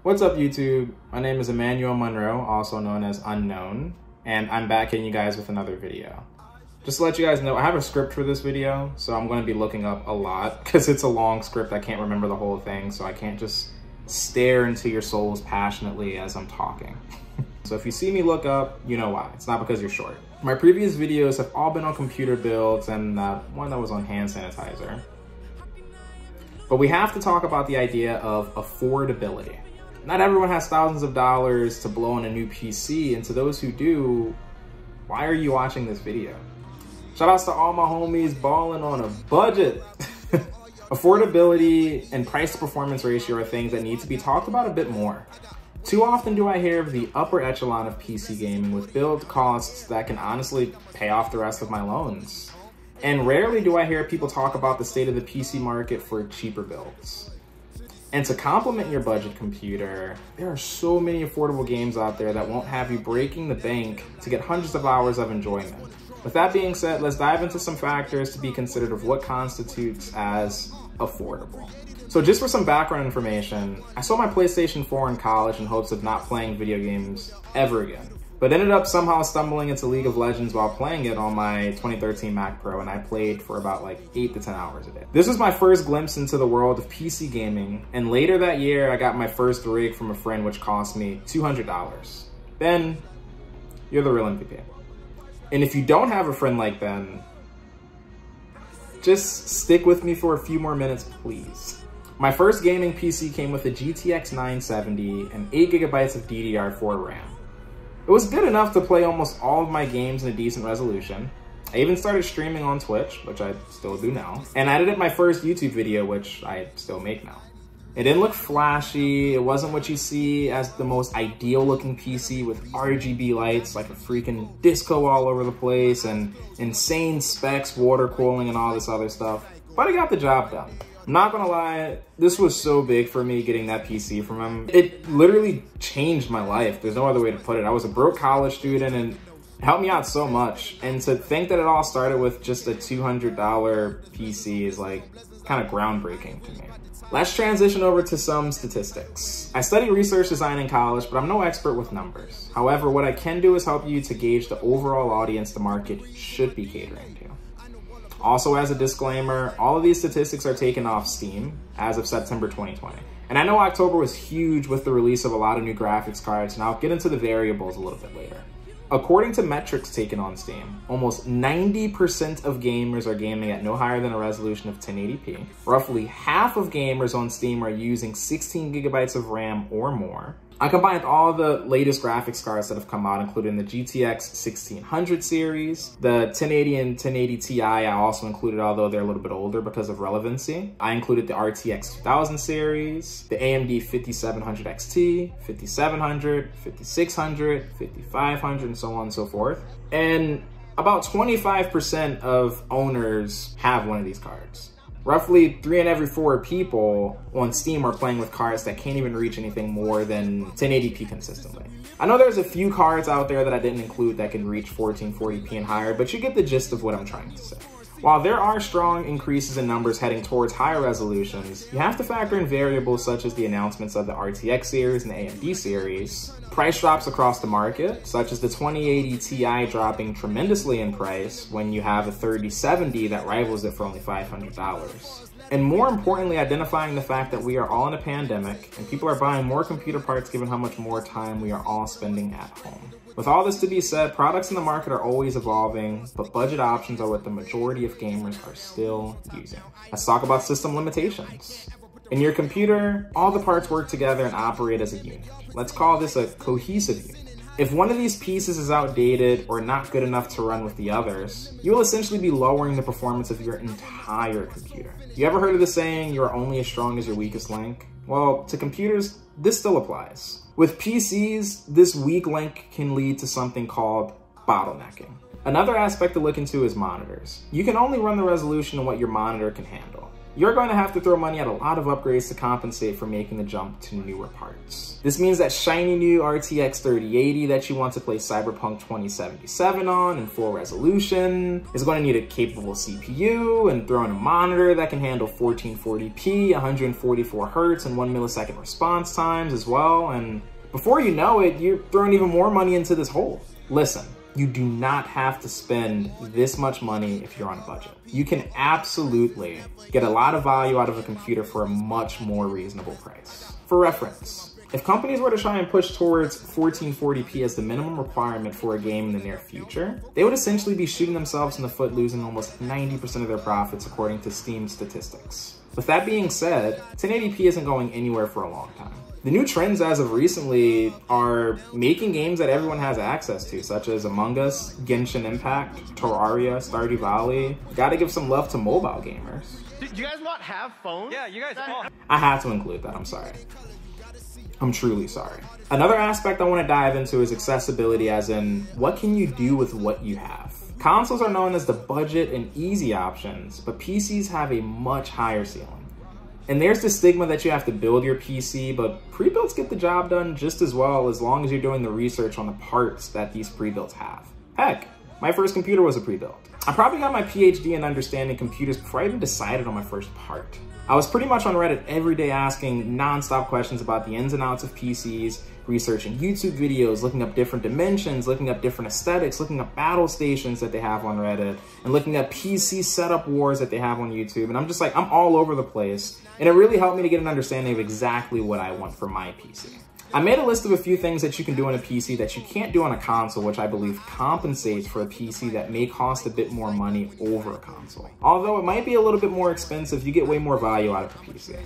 What's up, YouTube? My name is Emmanuel Monroe, also known as Unknown, and I'm back hitting you guys with another video. Just to let you guys know, I have a script for this video, so I'm going to be looking up a lot because it's a long script. I can't remember the whole thing, so I can't just stare into your souls passionately as I'm talking. So if you see me look up, you know why. It's not because you're short. My previous videos have all been on computer builds and one that was on hand sanitizer. But we have to talk about the idea of affordability. Not everyone has thousands of dollars to blow on a new PC, and to those who do, why are you watching this video? Shoutouts to all my homies balling on a budget. Affordability and price to performance ratio are things that need to be talked about a bit more. Too often do I hear of the upper echelon of PC gaming with build costs that can honestly pay off the rest of my loans. And rarely do I hear people talk about the state of the PC market for cheaper builds. And to complement your budget computer, there are so many affordable games out there that won't have you breaking the bank to get hundreds of hours of enjoyment. With that being said, let's dive into some factors to be considered of what constitutes as affordable. So just for some background information, I sold my PlayStation 4 in college in hopes of not playing video games ever again, but ended up somehow stumbling into League of Legends while playing it on my 2013 Mac Pro, and I played for about like 8 to 10 hours a day. This was my first glimpse into the world of PC gaming, and later that year I got my first rig from a friend which cost me $200. Ben, you're the real MVP. And if you don't have a friend like Ben, just stick with me for a few more minutes, please. My first gaming PC came with a GTX 970 and 8 GB of DDR4 RAM. It was good enough to play almost all of my games in a decent resolution. I even started streaming on Twitch, which I still do now, and I edited my first YouTube video, which I still make now. It didn't look flashy, it wasn't what you see as the most ideal looking PC with RGB lights like a freaking disco all over the place and insane specs, water cooling and all this other stuff, but I got the job done. I'm not gonna lie, this was so big for me getting that PC from him. It literally changed my life. There's no other way to put it. I was a broke college student and it helped me out so much. And to think that it all started with just a $200 PC is like kind of groundbreaking to me. Let's transition over to some statistics. I studied research design in college, but I'm no expert with numbers. However, what I can do is help you to gauge the overall audience the market should be catering to. Also, as a disclaimer, all of these statistics are taken off Steam as of September 2020. And I know October was huge with the release of a lot of new graphics cards, and I'll get into the variables a little bit later. According to metrics taken on Steam, almost 90% of gamers are gaming at no higher than a resolution of 1080p. Roughly half of gamers on Steam are using 16 GB of RAM or more. I combined all the latest graphics cards that have come out, including the GTX 1600 series, the 1080 and 1080 Ti I also included, although they're a little bit older because of relevancy. I included the RTX 2000 series, the AMD 5700 XT, 5700, 5600, 5500, and so on and so forth. And about 25% of owners have one of these cards. Roughly 3 in every 4 people on Steam are playing with cards that can't even reach anything more than 1080p consistently. I know there's a few cards out there that I didn't include that can reach 1440p and higher, but you get the gist of what I'm trying to say. While there are strong increases in numbers heading towards higher resolutions, you have to factor in variables such as the announcements of the RTX series and the AMD series, price drops across the market, such as the 2080 Ti dropping tremendously in price when you have a 3070 that rivals it for only $500. And more importantly, identifying the fact that we are all in a pandemic and people are buying more computer parts given how much more time we are all spending at home. With all this to be said, products in the market are always evolving, but budget options are what the majority of gamers are still using. Let's talk about system limitations. In your computer, all the parts work together and operate as a unit. Let's call this a cohesive unit. If one of these pieces is outdated or not good enough to run with the others, you will essentially be lowering the performance of your entire computer. You ever heard of the saying, you are only as strong as your weakest link? Well, to computers, this still applies. With PCs, this weak link can lead to something called bottlenecking. Another aspect to look into is monitors. You can only run the resolution of what your monitor can handle. you're going to have to throw money at a lot of upgrades to compensate for making the jump to newer parts. This means that shiny new RTX 3080 that you want to play Cyberpunk 2077 on in full resolution is going to need a capable CPU, and throw in a monitor that can handle 1440p, 144 Hz, and 1 millisecond response times as well, and before you know it, you're throwing even more money into this hole. Listen, you do not have to spend this much money if you're on a budget. You can absolutely get a lot of value out of a computer for a much more reasonable price. For reference, if companies were to try and push towards 1440p as the minimum requirement for a game in the near future, they would essentially be shooting themselves in the foot, losing almost 90% of their profits according to Steam statistics. With that being said, 1080p isn't going anywhere for a long time. The new trends as of recently are making games that everyone has access to, such as Among Us, Genshin Impact, Terraria, Stardew Valley. Gotta give some love to mobile gamers. Do you guys not have phones? Yeah, you guys all. I have to include that, I'm sorry. I'm truly sorry. Another aspect I want to dive into is accessibility, as in, what can you do with what you have? Consoles are known as the budget and easy options, but PCs have a much higher ceiling. And there's the stigma that you have to build your PC, but pre-builds get the job done just as well, as long as you're doing the research on the parts that these pre-builds have. Heck, my first computer was a pre-build. I probably got my PhD in understanding computers before I even decided on my first part. I was pretty much on Reddit every day asking non-stop questions about the ins and outs of PCs, researching YouTube videos, looking up different dimensions, looking up different aesthetics, looking up battle stations that they have on Reddit, and looking up PC setup wars that they have on YouTube. And I'm just like, I'm all over the place. And it really helped me to get an understanding of exactly what I want for my PC. I made a list of a few things that you can do on a PC that you can't do on a console, which I believe compensates for a PC that may cost a bit more money over a console. Although it might be a little bit more expensive, you get way more value out of a PC.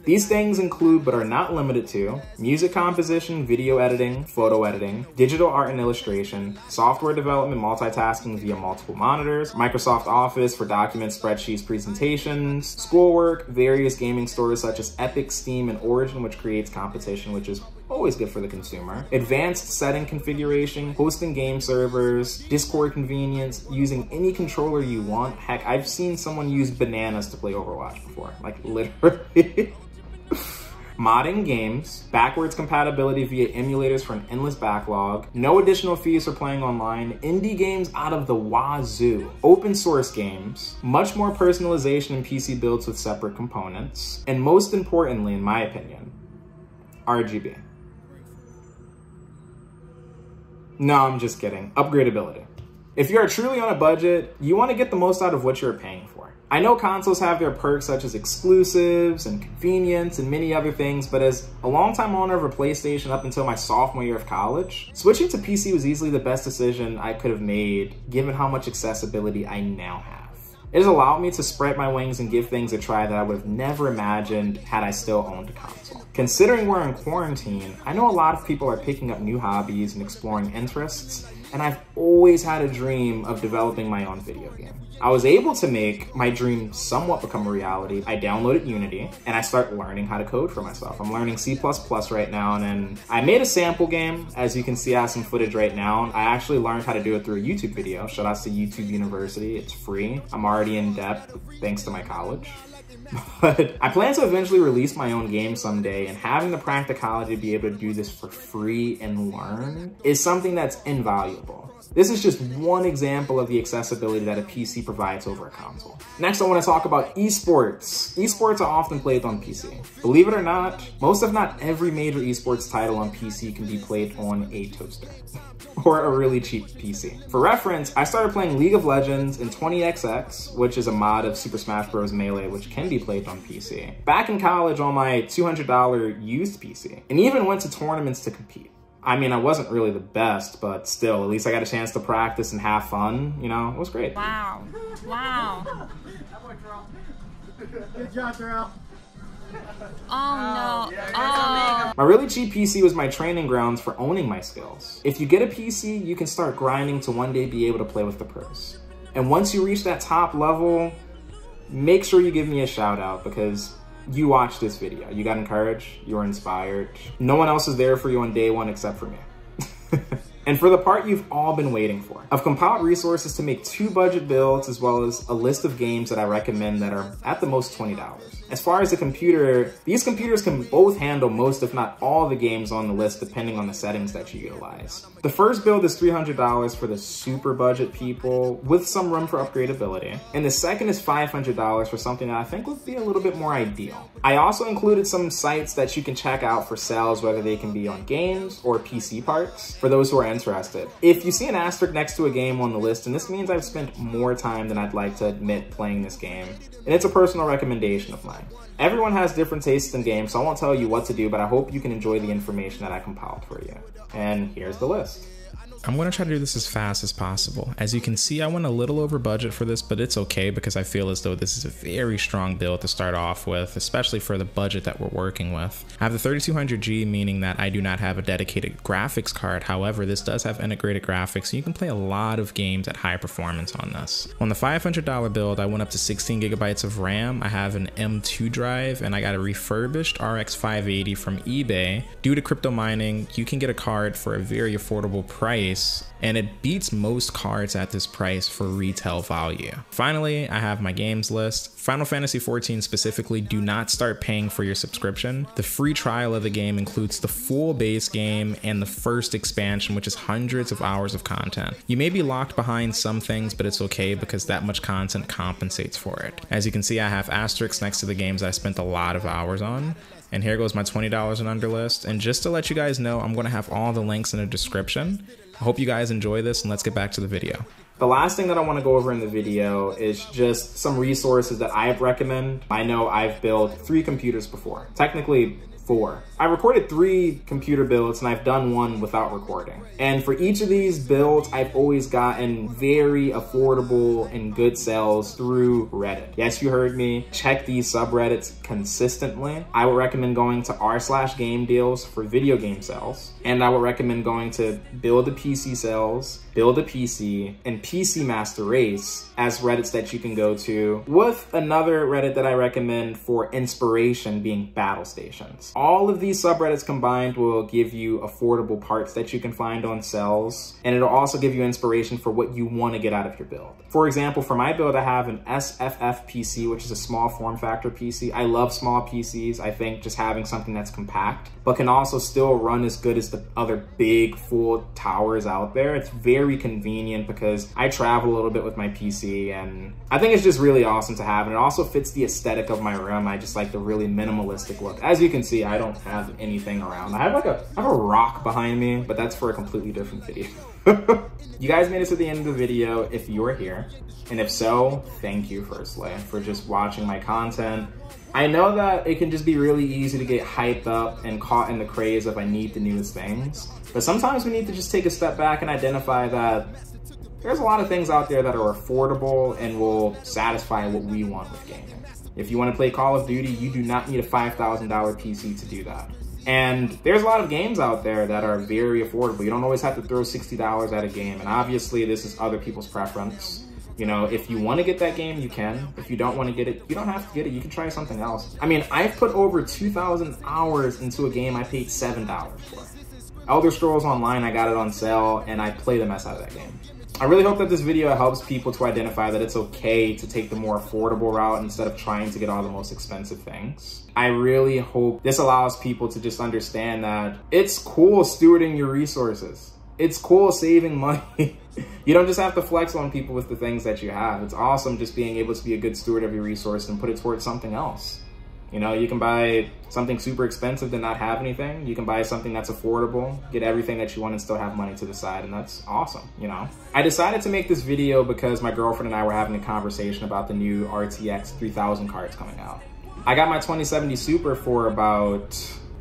These things include, but are not limited to, music composition, video editing, photo editing, digital art and illustration, software development, multitasking via multiple monitors, Microsoft Office for documents, spreadsheets, presentations, schoolwork, various gaming stores such as Epic, Steam, and Origin, which creates competition, which is always good for the consumer, advanced setting configuration, hosting game servers, Discord convenience, using any controller you want. Heck, I've seen someone use bananas to play Overwatch before, like literally. Modding games, backwards compatibility via emulators for an endless backlog, no additional fees for playing online, indie games out of the wazoo, open source games, much more personalization in PC builds with separate components, and most importantly, in my opinion, RGB. No, I'm just kidding. Upgradability. If you are truly on a budget, you want to get the most out of what you're paying for. I know consoles have their perks such as exclusives and convenience and many other things, but as a longtime owner of a PlayStation up until my sophomore year of college, switching to PC was easily the best decision I could have made given how much accessibility I now have. It has allowed me to spread my wings and give things a try that I would have never imagined had I still owned a console. Considering we're in quarantine, I know a lot of people are picking up new hobbies and exploring interests, and I've always had a dream of developing my own video game. I was able to make my dream somewhat become a reality. I downloaded Unity and I start learning how to code for myself. I'm learning C++ right now, and then I made a sample game. As you can see, I have some footage right now. I actually learned how to do it through a YouTube video. Shout out to YouTube University, it's free. I'm already in depth thanks to my college. But I plan to eventually release my own game someday, and having the practicality to be able to do this for free and learn is something that's invaluable. This is just one example of the accessibility that a PC provides over a console. Next, I want to talk about esports. Esports are often played on PC. Believe it or not, most if not every major esports title on PC can be played on a toaster or a really cheap PC. For reference, I started playing League of Legends in 20XX, which is a mod of Super Smash Bros. Melee, which can be played on PC, back in college on my $200 used PC, and even went to tournaments to compete. I mean, I wasn't really the best, but still, at least I got a chance to practice and have fun. You know, it was great. Wow. Wow. Good job, Terrell. Oh, no. Oh. My really cheap PC was my training grounds for owning my skills. If you get a PC, you can start grinding to one day be able to play with the pros. And once you reach that top level, make sure you give me a shout out, because you watched this video, you got encouraged, you were inspired. No one else is there for you on day one except for me. And for the part you've all been waiting for, I've compiled resources to make 2 budget builds as well as a list of games that I recommend that are at the most $20. As far as the computer, these computers can both handle most if not all the games on the list depending on the settings that you utilize. The first build is $300 for the super budget people with some room for upgradability. And the second is $500 for something that I think would be a little bit more ideal. I also included some sites that you can check out for sales, whether they can be on games or PC parts, for those who are interested. If you see an asterisk next to a game on the list, and this means I've spent more time than I'd like to admit playing this game, and it's a personal recommendation of mine. Everyone has different tastes in games, so I won't tell you what to do, but I hope you can enjoy the information that I compiled for you. And here's the list. I'm going to try to do this as fast as possible. As you can see, I went a little over budget for this, but it's okay because I feel as though this is a very strong build to start off with, especially for the budget that we're working with. I have the 3200G, meaning that I do not have a dedicated graphics card. However, this does have integrated graphics, so you can play a lot of games at high performance on this. On the $500 build, I went up to 16 gigabytes of RAM. I have an M2 drive, and I got a refurbished RX 580 from eBay. Due to crypto mining, you can get a card for a very affordable price, and it beats most cards at this price for retail value. Finally, I have my games list. Final Fantasy XIV specifically, do not start paying for your subscription. The free trial of the game includes the full base game and the first expansion, which is hundreds of hours of content. You may be locked behind some things, but it's okay because that much content compensates for it. As you can see, I have asterisks next to the games that I spent a lot of hours on. And here goes my $20 and under list. And just to let you guys know, I'm going to have all the links in the description. I hope you guys enjoy this, and let's get back to the video. The last thing that I want to go over in the video is just some resources that I recommend. I know I've built 3 computers before, technically 4. I recorded 3 computer builds and I've done 1 without recording. And for each of these builds, I've always gotten very affordable and good sales through Reddit. Yes, you heard me. Check these subreddits consistently. I would recommend going to r/game deals for video game sales. And I would recommend going to Build a PC Sales, Build a PC, and PC Master Race as Reddits that you can go to, with another Reddit that I recommend for inspiration being Battle Stations. All of these subreddits combined will give you affordable parts that you can find on sales, and it'll also give you inspiration for what you want to get out of your build. For example, for my build, I have an SFF PC, which is a small form factor PC. I love small PCs. I think just having something that's compact, but can also still run as good as the other big full towers out there. It's very convenient because I travel a little bit with my PC, and I think it's just really awesome to have. And it also fits the aesthetic of my room. I just like the really minimalistic look. As you can see, I don't have anything around. I have a rock behind me, but that's for a completely different video. You guys made it to the end of the video if you're here. And if so, thank you firstly for just watching my content. I know that it can just be really easy to get hyped up and caught in the craze of I need the newest things. But sometimes we need to just take a step back and identify that there's a lot of things out there that are affordable and will satisfy what we want with gaming. If you want to play Call of Duty, you do not need a $5,000 PC to do that. And there's a lot of games out there that are very affordable. You don't always have to throw $60 at a game. And obviously this is other people's preference. You know, if you want to get that game, you can. If you don't want to get it, you don't have to get it. You can try something else. I mean, I've put over 2,000 hours into a game I paid $7 for. Elder Scrolls Online, I got it on sale, and I play the mess out of that game. I really hope that this video helps people to identify that it's okay to take the more affordable route instead of trying to get all the most expensive things. I really hope this allows people to just understand that it's cool stewarding your resources. It's cool saving money. You don't just have to flex on people with the things that you have. It's awesome just being able to be a good steward of your resource and put it towards something else. You know, you can buy something super expensive and not have anything. You can buy something that's affordable, get everything that you want and still have money to the side, and that's awesome, you know? I decided to make this video because my girlfriend and I were having a conversation about the new RTX 3000 cards coming out. I got my 2070 Super for about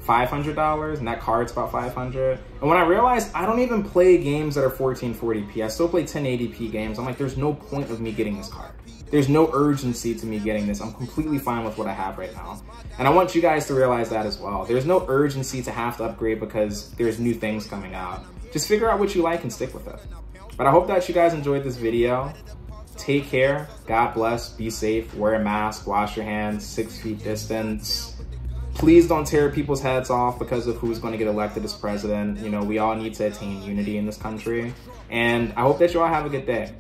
$500, and that card's about $500. And when I realized I don't even play games that are 1440p, I still play 1080p games, I'm like, there's no point of me getting this card. There's no urgency to me getting this. I'm completely fine with what I have right now. And I want you guys to realize that as well. There's no urgency to have to upgrade because there's new things coming out. Just figure out what you like and stick with it. But I hope that you guys enjoyed this video. Take care, God bless, be safe, wear a mask, wash your hands, 6 feet distance. Please don't tear people's heads off because of who's going to get elected as president. You know, we all need to attain unity in this country. And I hope that you all have a good day.